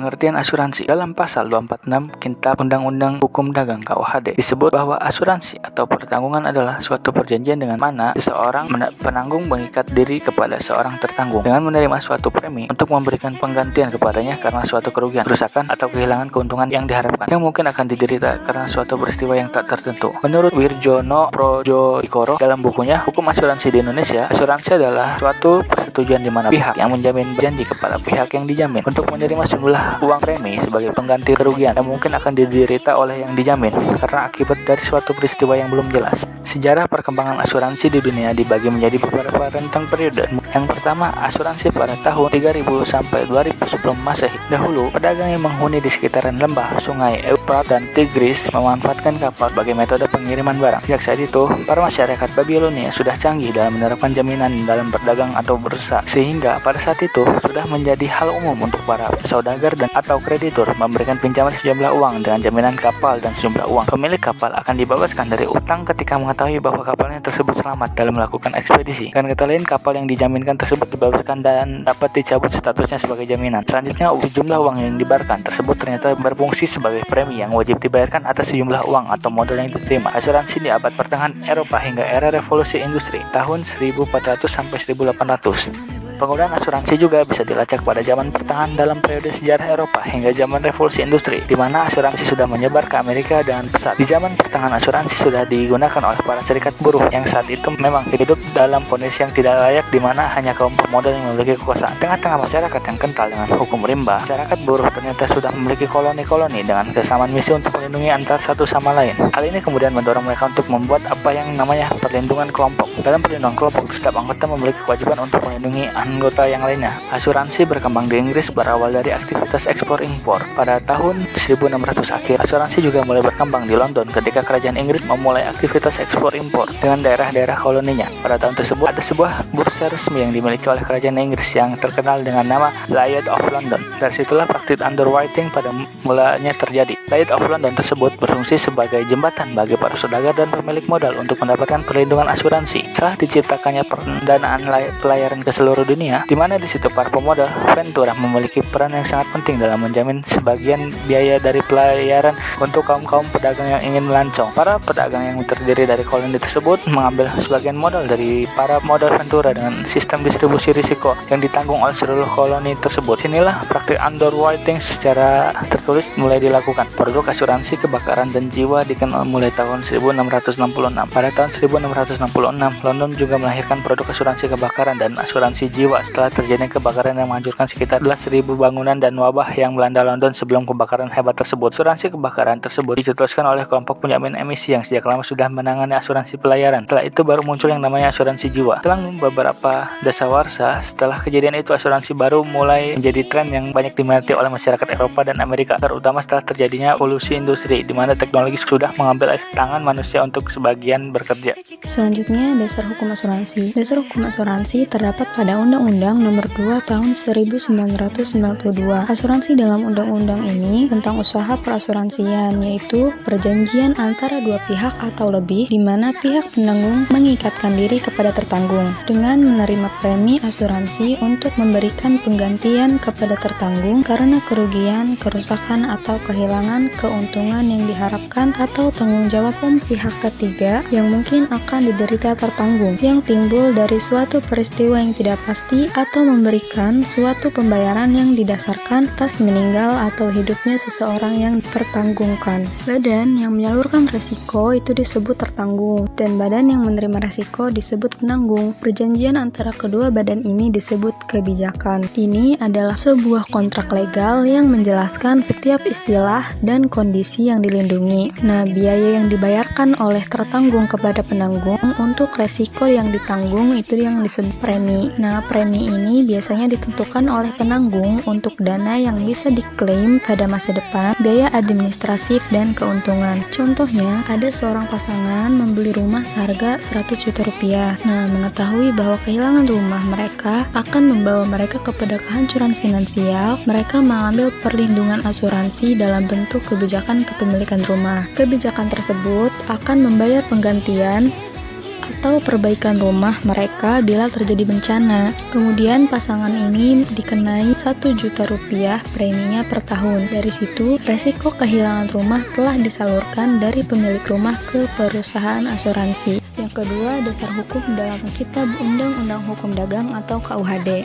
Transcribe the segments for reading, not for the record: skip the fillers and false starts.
Pengertian asuransi. Dalam pasal 246 Kitab Undang-Undang Hukum Dagang KUHD disebut bahwa asuransi atau pertanggungan adalah suatu perjanjian dengan mana seseorang penanggung mengikat diri kepada seorang tertanggung dengan menerima suatu premi untuk memberikan penggantian kepadanya karena suatu kerugian, kerusakan, atau kehilangan keuntungan yang diharapkan yang mungkin akan diderita karena suatu peristiwa yang tak tertentu. Menurut Wirjono Projodikoro dalam bukunya Hukum Asuransi di Indonesia, asuransi adalah suatu persetujuan di mana pihak yang menjamin janji kepada pihak yang dijamin untuk menerima sejumlah uang premi sebagai pengganti kerugian yang mungkin akan diderita oleh yang dijamin karena akibat dari suatu peristiwa yang belum jelas. Sejarah perkembangan asuransi di dunia dibagi menjadi beberapa rentang periode. Yang pertama, asuransi pada tahun 3000 sampai 2000 sebelum Masehi. Dahulu, pedagang yang menghuni di sekitaran lembah, sungai Eufrat dan Tigris memanfaatkan kapal sebagai metode pengiriman barang. Sejak saat itu, para masyarakat Babilonia sudah canggih dalam menerapkan jaminan dalam berdagang atau bursa, sehingga pada saat itu sudah menjadi hal umum untuk para saudagar dan atau kreditur memberikan pinjaman sejumlah uang dengan jaminan kapal dan sejumlah uang. Pemilik kapal akan dibebaskan dari utang ketika mengetahui bahwa kapalnya tersebut selamat dalam melakukan ekspedisi. Dan kata lain, kapal yang dijaminkan tersebut dibebaskan dan dapat dicabut statusnya sebagai jaminan. Selanjutnya, sejumlah uang yang dibayarkan tersebut ternyata berfungsi sebagai premi yang wajib dibayarkan atas sejumlah uang atau modal yang diterima. Asuransi di abad pertengahan Eropa hingga era revolusi industri tahun 1400 sampai 1800. Penggunaan asuransi juga bisa dilacak pada zaman pertengahan dalam periode sejarah Eropa hingga zaman revolusi industri, di mana asuransi sudah menyebar ke Amerika dengan pesat. Di zaman pertengahan asuransi sudah digunakan oleh para serikat buruh yang saat itu memang hidup dalam kondisi yang tidak layak, di mana hanya kaum pemodal yang memiliki kekuasaan. Tengah-tengah masyarakat yang kental dengan hukum rimba, masyarakat buruh ternyata sudah memiliki koloni-koloni dengan kesamaan misi untuk melindungi antar satu sama lain. Hal ini kemudian mendorong mereka untuk membuat apa yang namanya perlindungan kelompok. Dalam perlindungan kelompok, setiap anggota memiliki kewajiban untuk melindungi anggota yang lainnya. Asuransi berkembang di Inggris berawal dari aktivitas ekspor-impor. Pada tahun 1600 akhir, asuransi juga mulai berkembang di London ketika kerajaan Inggris memulai aktivitas ekspor-impor dengan daerah-daerah koloninya. Pada tahun tersebut, ada sebuah bursa resmi yang dimiliki oleh kerajaan Inggris yang terkenal dengan nama Lloyd's of London. Dari situlah praktik underwriting pada mulanya terjadi. Lloyd's of London tersebut berfungsi sebagai jembatan bagi para saudagar dan pemilik modal untuk mendapatkan perlindungan asuransi. Setelah diciptakannya pendanaan pelayaran ke seluruh dunia, di mana di situ para pemodal Ventura memiliki peran yang sangat penting dalam menjamin sebagian biaya dari pelayaran untuk kaum-kaum pedagang yang ingin melancong. Para pedagang yang terdiri dari koloni tersebut mengambil sebagian modal dari para modal Ventura dengan sistem distribusi risiko yang ditanggung oleh seluruh koloni tersebut. Sinilah praktik underwriting secara tertulis mulai dilakukan. Produk asuransi kebakaran dan jiwa dikenal mulai tahun 1666. Pada tahun 1666, London juga melahirkan produk asuransi kebakaran dan asuransi jiwa setelah terjadinya kebakaran yang menghancurkan sekitar 11.000 bangunan dan wabah yang melanda London sebelum kebakaran hebat tersebut. Asuransi kebakaran tersebut dicetuskan oleh kelompok penjamin emisi yang sejak lama sudah menangani asuransi pelayaran. Setelah itu baru muncul yang namanya asuransi jiwa. Setelah beberapa dasawarsa, setelah kejadian itu asuransi baru mulai menjadi tren yang banyak diminati oleh masyarakat Eropa dan Amerika, terutama setelah terjadinya evolusi industri di mana teknologi sudah mengambil alih tangan manusia untuk sebagian bekerja. Selanjutnya, dasar hukum asuransi. Dasar hukum asuransi terdapat pada Undang-Undang Nomor 2 Tahun 1992. Asuransi dalam undang-undang ini tentang usaha perasuransian, yaitu perjanjian antara dua pihak atau lebih, di mana pihak penanggung mengikatkan diri kepada tertanggung dengan menerima premi asuransi untuk memberikan penggantian kepada tertanggung karena kerugian, kerusakan, atau kehilangan keuntungan yang diharapkan atau tanggung jawab pihak ketiga yang mungkin akan diderita tertanggung yang timbul dari suatu peristiwa yang tidak pasti atau memberikan suatu pembayaran yang didasarkan atas meninggal atau hidupnya seseorang yang dipertanggungkan. Badan yang menyalurkan resiko itu disebut tertanggung dan badan yang menerima resiko disebut penanggung. Perjanjian antara kedua badan ini disebut kebijakan. Ini adalah sebuah kontrak legal yang menjelaskan setiap istilah dan kondisi yang dilindungi. Nah, biaya yang dibayarkan oleh tertanggung kepada penanggung untuk resiko yang ditanggung itu yang disebut premi. Nah, premi ini biasanya ditentukan oleh penanggung untuk dana yang bisa diklaim pada masa depan, biaya administratif, dan keuntungan. Contohnya, ada seorang pasangan membeli rumah seharga 100 juta rupiah. Nah, mengetahui bahwa kehilangan rumah mereka akan membawa mereka kepada kehancuran finansial, mereka mengambil perlindungan asuransi dalam bentuk kebijakan kepemilikan rumah. Kebijakan tersebut akan membayar penggantian atau perbaikan rumah mereka bila terjadi bencana. Kemudian pasangan ini dikenai 1 juta rupiah preminya per tahun. Dari situ, resiko kehilangan rumah telah disalurkan dari pemilik rumah ke perusahaan asuransi. Yang kedua, dasar hukum dalam Kitab Undang-Undang Hukum Dagang atau KUHD.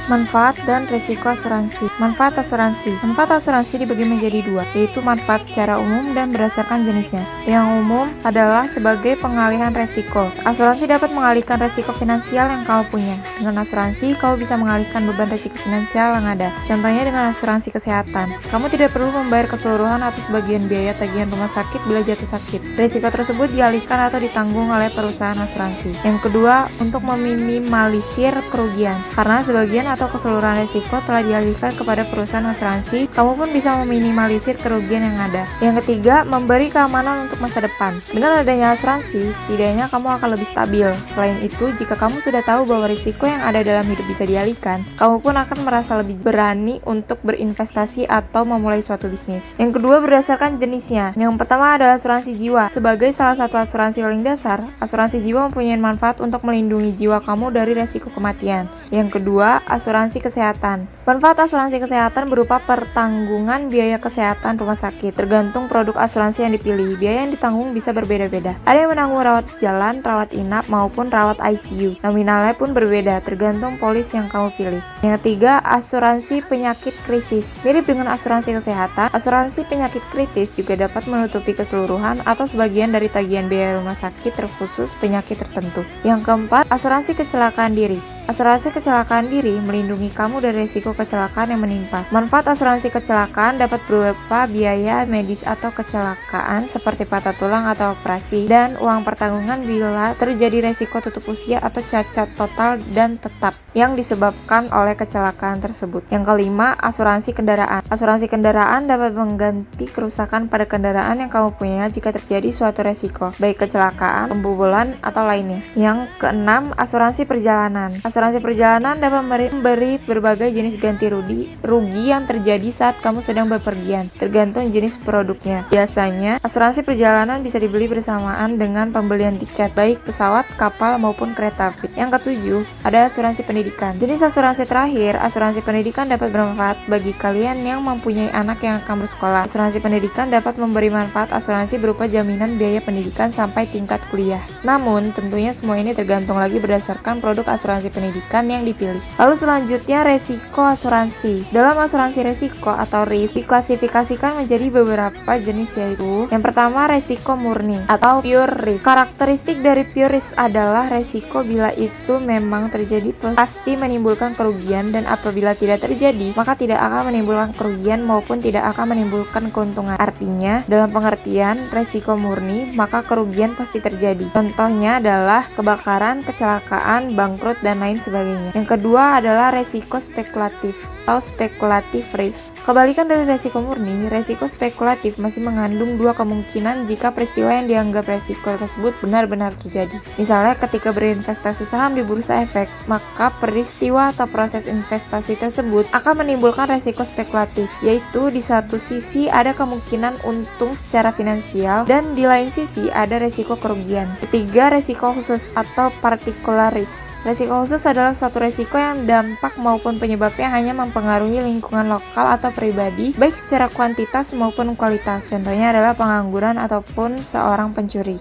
Manfaat dan risiko asuransi. Manfaat asuransi. Manfaat asuransi dibagi menjadi dua, yaitu manfaat secara umum dan berdasarkan jenisnya. Yang umum adalah sebagai pengalihan resiko. Asuransi dapat mengalihkan resiko finansial yang kamu punya. Dengan asuransi, kamu bisa mengalihkan beban resiko finansial yang ada. Contohnya dengan asuransi kesehatan. Kamu tidak perlu membayar keseluruhan atau sebagian biaya tagihan rumah sakit bila jatuh sakit. Risiko tersebut dialihkan atau ditanggung oleh perusahaan asuransi. Yang kedua, untuk meminimalisir kerugian. Karena sebagian atau keseluruhan risiko telah dialihkan kepada perusahaan asuransi, kamu pun bisa meminimalisir kerugian yang ada. Yang ketiga, memberi keamanan untuk masa depan. Dengan adanya asuransi, setidaknya kamu akan lebih stabil. Selain itu, jika kamu sudah tahu bahwa risiko yang ada dalam hidup bisa dialihkan, kamu pun akan merasa lebih berani untuk berinvestasi atau memulai suatu bisnis. Yang kedua, berdasarkan jenisnya. Yang pertama adalah asuransi jiwa. Sebagai salah satu asuransi paling dasar, asuransi jiwa mempunyai manfaat untuk melindungi jiwa kamu dari resiko kematian. Yang kedua, asuransi kesehatan. Manfaat asuransi kesehatan berupa pertanggungan biaya kesehatan rumah sakit. Tergantung produk asuransi yang dipilih, biaya yang ditanggung bisa berbeda-beda. Ada yang menanggung rawat jalan, rawat inap, maupun rawat ICU. Nominalnya pun berbeda, tergantung polis yang kamu pilih. Yang ketiga, asuransi penyakit krisis. Mirip dengan asuransi kesehatan, asuransi penyakit kritis juga dapat menutupi keseluruhan atau sebagian dari tagihan biaya rumah sakit terkhusus penyakit tertentu. Yang keempat, asuransi kecelakaan diri. Asuransi kecelakaan diri melindungi kamu dari risiko kecelakaan yang menimpa. Manfaat asuransi kecelakaan dapat berupa biaya medis atau kecelakaan seperti patah tulang atau operasi, dan uang pertanggungan bila terjadi risiko tutup usia atau cacat total dan tetap yang disebabkan oleh kecelakaan tersebut. Yang kelima, asuransi kendaraan. Asuransi kendaraan dapat mengganti kerusakan pada kendaraan yang kamu punya jika terjadi suatu risiko, baik kecelakaan, pembobolan, atau lainnya. Yang keenam, asuransi perjalanan. Asuransi perjalanan dapat memberi berbagai jenis ganti rugi yang terjadi saat kamu sedang bepergian, tergantung jenis produknya. Biasanya, asuransi perjalanan bisa dibeli bersamaan dengan pembelian tiket, baik pesawat, kapal, maupun kereta api. Yang ketujuh, ada asuransi pendidikan. Jenis asuransi terakhir, asuransi pendidikan dapat bermanfaat bagi kalian yang mempunyai anak yang akan bersekolah. Asuransi pendidikan dapat memberi manfaat asuransi berupa jaminan biaya pendidikan sampai tingkat kuliah. Namun, tentunya semua ini tergantung lagi berdasarkan produk asuransi pendidikan yang dipilih. Lalu selanjutnya, resiko asuransi. Dalam asuransi resiko atau risk diklasifikasikan menjadi beberapa jenis, yaitu yang pertama, resiko murni atau pure risk. Karakteristik dari pure risk adalah resiko bila itu memang terjadi pasti menimbulkan kerugian, dan apabila tidak terjadi maka tidak akan menimbulkan kerugian maupun tidak akan menimbulkan keuntungan. Artinya, dalam pengertian resiko murni, maka kerugian pasti terjadi. Contohnya adalah kebakaran, kecelakaan, bangkrut, dan lain sebagainya. Yang kedua adalah resiko spekulatif atau speculative risk. Kebalikan dari resiko murni, resiko spekulatif masih mengandung dua kemungkinan jika peristiwa yang dianggap resiko tersebut benar-benar terjadi. Misalnya ketika berinvestasi saham di bursa efek, maka peristiwa atau proses investasi tersebut akan menimbulkan resiko spekulatif, yaitu di satu sisi ada kemungkinan untung secara finansial dan di lain sisi ada resiko kerugian. Ketiga, resiko khusus atau particular risk. Resiko khusus adalah suatu resiko yang dampak maupun penyebabnya hanya mempengaruhi lingkungan lokal atau pribadi, baik secara kuantitas maupun kualitas. Contohnya adalah pengangguran ataupun seorang pencuri.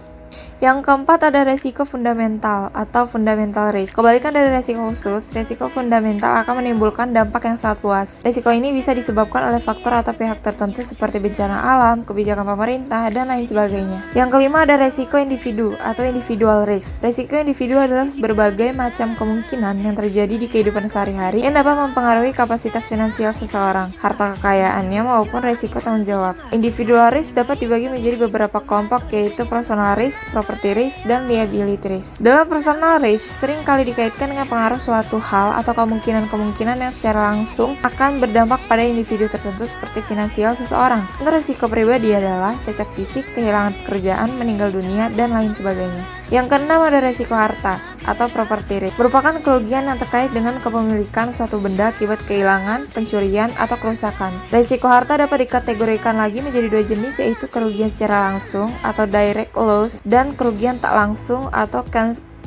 Yang keempat ada resiko fundamental atau fundamental risk. Kebalikan dari resiko khusus, resiko fundamental akan menimbulkan dampak yang sangat luas. Resiko ini bisa disebabkan oleh faktor atau pihak tertentu seperti bencana alam, kebijakan pemerintah, dan lain sebagainya. Yang kelima ada resiko individu atau individual risk. Resiko individu adalah berbagai macam kemungkinan yang terjadi di kehidupan sehari-hari yang dapat mempengaruhi kapasitas finansial seseorang, harta kekayaannya, maupun resiko tanggung jawab. Individual risk dapat dibagi menjadi beberapa kelompok, yaitu personal risk, property risk, dan liability risk. Dalam personal risk, sering kali dikaitkan dengan pengaruh suatu hal atau kemungkinan-kemungkinan yang secara langsung akan berdampak pada individu tertentu seperti finansial seseorang. Untuk risiko pribadi adalah cacat fisik, kehilangan pekerjaan, meninggal dunia, dan lain sebagainya. Yang keenam ada resiko harta atau property risk. Merupakan kerugian yang terkait dengan kepemilikan suatu benda akibat kehilangan, pencurian, atau kerusakan. Resiko harta dapat dikategorikan lagi menjadi dua jenis, yaitu kerugian secara langsung atau direct loss dan kerugian tak langsung atau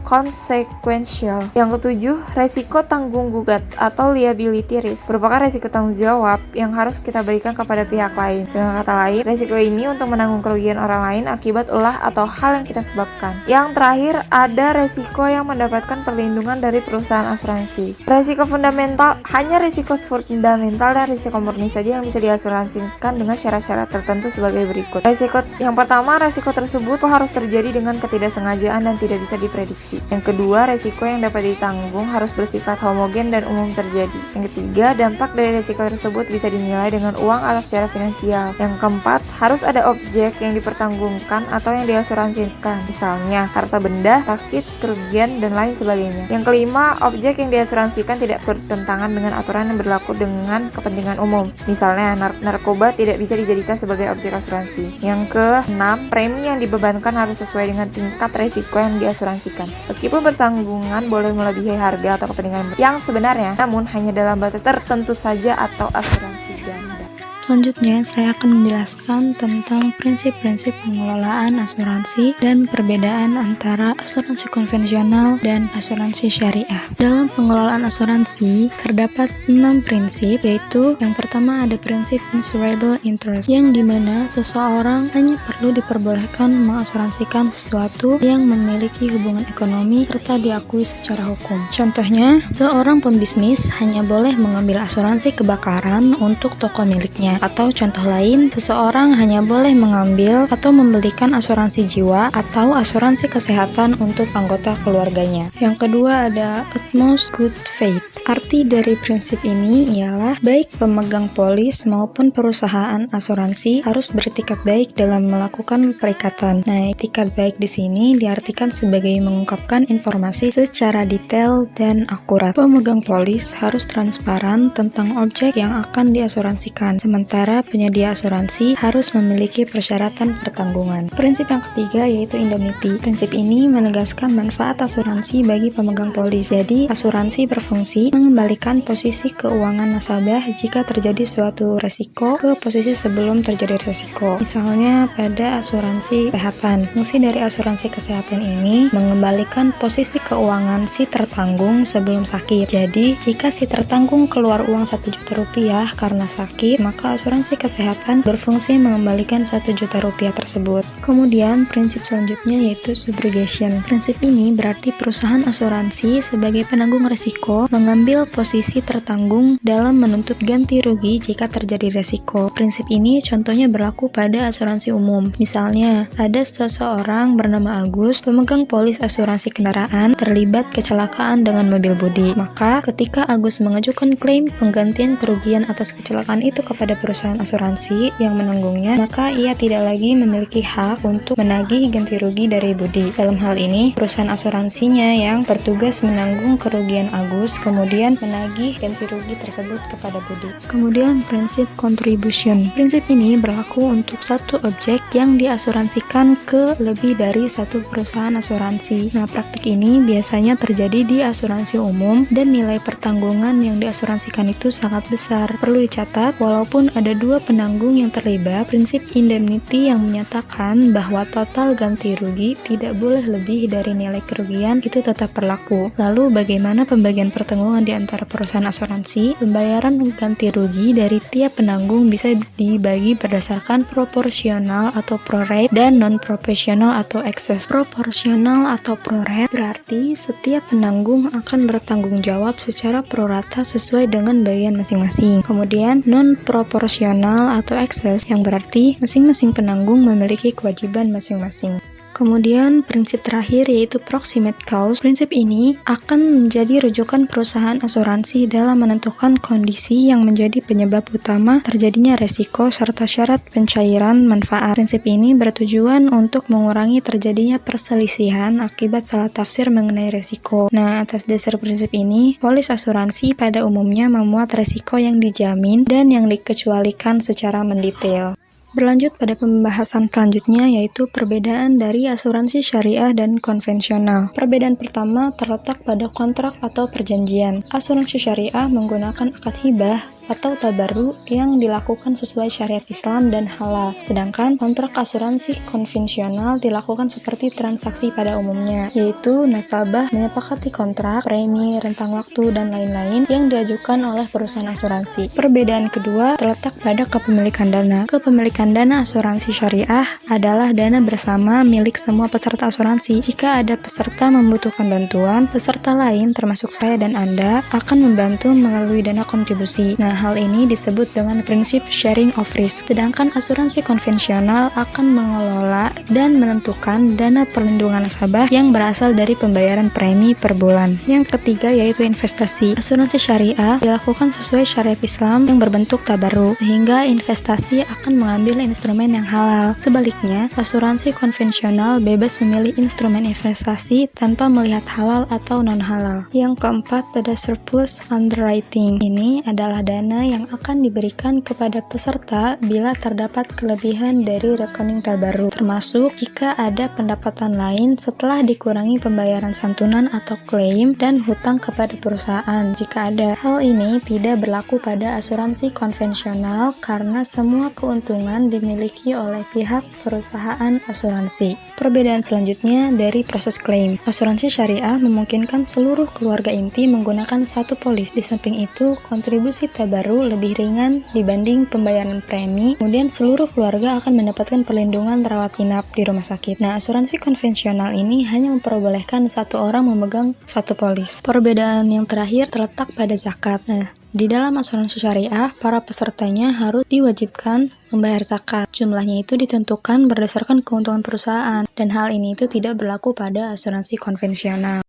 consequential. Yang ketujuh, resiko tanggung gugat atau liability risk merupakan resiko tanggung jawab yang harus kita berikan kepada pihak lain. Dengan kata lain, resiko ini untuk menanggung kerugian orang lain akibat ulah atau hal yang kita sebabkan. Yang terakhir, ada resiko yang mendapatkan perlindungan dari perusahaan asuransi. Resiko fundamental, hanya resiko fundamental dan risiko murni saja yang bisa diasuransikan dengan syarat-syarat tertentu sebagai berikut. Resiko yang pertama, resiko tersebut harus terjadi dengan ketidaksengajaan dan tidak bisa diprediksi. Yang kedua, resiko yang dapat ditanggung harus bersifat homogen dan umum terjadi. Yang ketiga, dampak dari resiko tersebut bisa dinilai dengan uang atau secara finansial. Yang keempat, harus ada objek yang dipertanggungkan atau yang diasuransikan, misalnya harta benda, sakit, kerugian, dan lain sebagainya. Yang kelima, objek yang diasuransikan tidak bertentangan dengan aturan yang berlaku dengan kepentingan umum. Misalnya, narkoba tidak bisa dijadikan sebagai objek asuransi. Yang keenam, premi yang dibebankan harus sesuai dengan tingkat resiko yang diasuransikan. Meskipun bertanggungan boleh melebihi harga atau kepentingan yang sebenarnya, namun hanya dalam batas tertentu saja atau asuransi ganda. Selanjutnya, saya akan menjelaskan tentang prinsip-prinsip pengelolaan asuransi dan perbedaan antara asuransi konvensional dan asuransi syariah. Dalam pengelolaan asuransi, terdapat 6 prinsip, yaitu yang pertama ada prinsip insurable interest, yang dimana seseorang hanya perlu diperbolehkan mengasuransikan sesuatu yang memiliki hubungan ekonomi serta diakui secara hukum. Contohnya, seorang pembisnis hanya boleh mengambil asuransi kebakaran untuk toko miliknya. Atau contoh lain, seseorang hanya boleh mengambil atau membelikan asuransi jiwa atau asuransi kesehatan untuk anggota keluarganya. Yang kedua ada utmost good faith. Arti dari prinsip ini ialah baik pemegang polis maupun perusahaan asuransi harus beretikat baik dalam melakukan perikatan. Nah, etikat baik di sini diartikan sebagai mengungkapkan informasi secara detail dan akurat. Pemegang polis harus transparan tentang objek yang akan diasuransikan, sementara penyedia asuransi harus memiliki persyaratan pertanggungan. Prinsip yang ketiga yaitu indemnity. Prinsip ini menegaskan manfaat asuransi bagi pemegang polis. Jadi, asuransi berfungsi mengembalikan posisi keuangan nasabah jika terjadi suatu resiko ke posisi sebelum terjadi resiko. Misalnya pada asuransi kesehatan. Fungsi dari asuransi kesehatan ini mengembalikan posisi keuangan si tertanggung sebelum sakit. Jadi, jika si tertanggung keluar uang 1 juta rupiah karena sakit, maka asuransi kesehatan berfungsi mengembalikan 1 juta rupiah tersebut. Kemudian, prinsip selanjutnya yaitu subrogation. Prinsip ini berarti perusahaan asuransi sebagai penanggung resiko mengambil posisi tertanggung dalam menuntut ganti rugi jika terjadi resiko. Prinsip ini contohnya berlaku pada asuransi umum. Misalnya, ada seseorang bernama Agus, pemegang polis asuransi kendaraan, terlibat kecelakaan dengan mobil bodi. Maka, ketika Agus mengajukan klaim penggantian kerugian atas kecelakaan itu kepada perusahaan asuransi yang menanggungnya, maka ia tidak lagi memiliki hak untuk menagih ganti rugi dari bodi. Dalam hal ini, perusahaan asuransinya yang bertugas menanggung kerugian Agus, kemudian menagih ganti rugi tersebut kepada bodi. Kemudian prinsip contribution. Prinsip ini berlaku untuk satu objek yang diasuransikan ke lebih dari satu perusahaan asuransi. Nah, praktik ini biasanya terjadi di asuransi umum dan nilai pertanggungan yang diasuransikan itu sangat besar. Perlu dicatat, walaupun ada 2 penanggung yang terlibat, prinsip indemnity yang menyatakan bahwa total ganti rugi tidak boleh lebih dari nilai kerugian itu tetap berlaku. Lalu bagaimana pembagian pertanggungan di antara perusahaan asuransi? Pembayaran ganti rugi dari tiap penanggung bisa dibagi berdasarkan proporsional atau prorate dan non-proporsional atau excess. Proporsional atau prorate berarti setiap penanggung akan bertanggung jawab secara prorata sesuai dengan bagian masing-masing. Kemudian non-proporsional atau excess yang berarti masing-masing penanggung memiliki kewajiban masing-masing. Kemudian prinsip terakhir yaitu proximate cause. Prinsip ini akan menjadi rujukan perusahaan asuransi dalam menentukan kondisi yang menjadi penyebab utama terjadinya resiko serta syarat pencairan manfaat. Prinsip ini bertujuan untuk mengurangi terjadinya perselisihan akibat salah tafsir mengenai resiko. Nah, atas dasar prinsip ini, polis asuransi pada umumnya memuat resiko yang dijamin dan yang dikecualikan secara mendetail. Berlanjut pada pembahasan selanjutnya yaitu perbedaan dari asuransi syariah dan konvensional. Perbedaan pertama terletak pada kontrak atau perjanjian. Asuransi syariah menggunakan akad hibah atau tabarru yang dilakukan sesuai syariat Islam dan halal. Sedangkan kontrak asuransi konvensional dilakukan seperti transaksi pada umumnya, yaitu nasabah menyepakati kontrak, premi, rentang waktu, dan lain-lain yang diajukan oleh perusahaan asuransi. Perbedaan kedua terletak pada kepemilikan dana. Kepemilikan dana asuransi syariah adalah dana bersama milik semua peserta asuransi. Jika ada peserta membutuhkan bantuan, peserta lain termasuk saya dan Anda akan membantu melalui dana kontribusi. Nah, hal ini disebut dengan prinsip sharing of risk. Sedangkan asuransi konvensional akan mengelola dan menentukan dana perlindungan nasabah yang berasal dari pembayaran premi per bulan. Yang ketiga yaitu investasi. Asuransi syariah dilakukan sesuai syariat Islam yang berbentuk tabarru, sehingga investasi akan mengambil instrumen yang halal. Sebaliknya, asuransi konvensional bebas memilih instrumen investasi tanpa melihat halal atau non-halal. Yang keempat ada surplus underwriting. Ini adalah dana yang akan diberikan kepada peserta bila terdapat kelebihan dari rekening tabarru, termasuk jika ada pendapatan lain setelah dikurangi pembayaran santunan atau klaim dan hutang kepada perusahaan jika ada. Hal ini tidak berlaku pada asuransi konvensional karena semua keuntungan dimiliki oleh pihak perusahaan asuransi. Perbedaan selanjutnya dari proses klaim. Asuransi syariah memungkinkan seluruh keluarga inti menggunakan satu polis. Di samping itu, kontribusi tabarru lebih ringan dibanding pembayaran premi. Kemudian seluruh keluarga akan mendapatkan perlindungan rawat inap di rumah sakit. Nah, asuransi konvensional ini hanya memperbolehkan satu orang memegang satu polis. Perbedaan yang terakhir terletak pada zakat. Nah, di dalam asuransi syariah, para pesertanya harus diwajibkan membayar zakat. Jumlahnya itu ditentukan berdasarkan keuntungan perusahaan, dan hal ini itu tidak berlaku pada asuransi konvensional.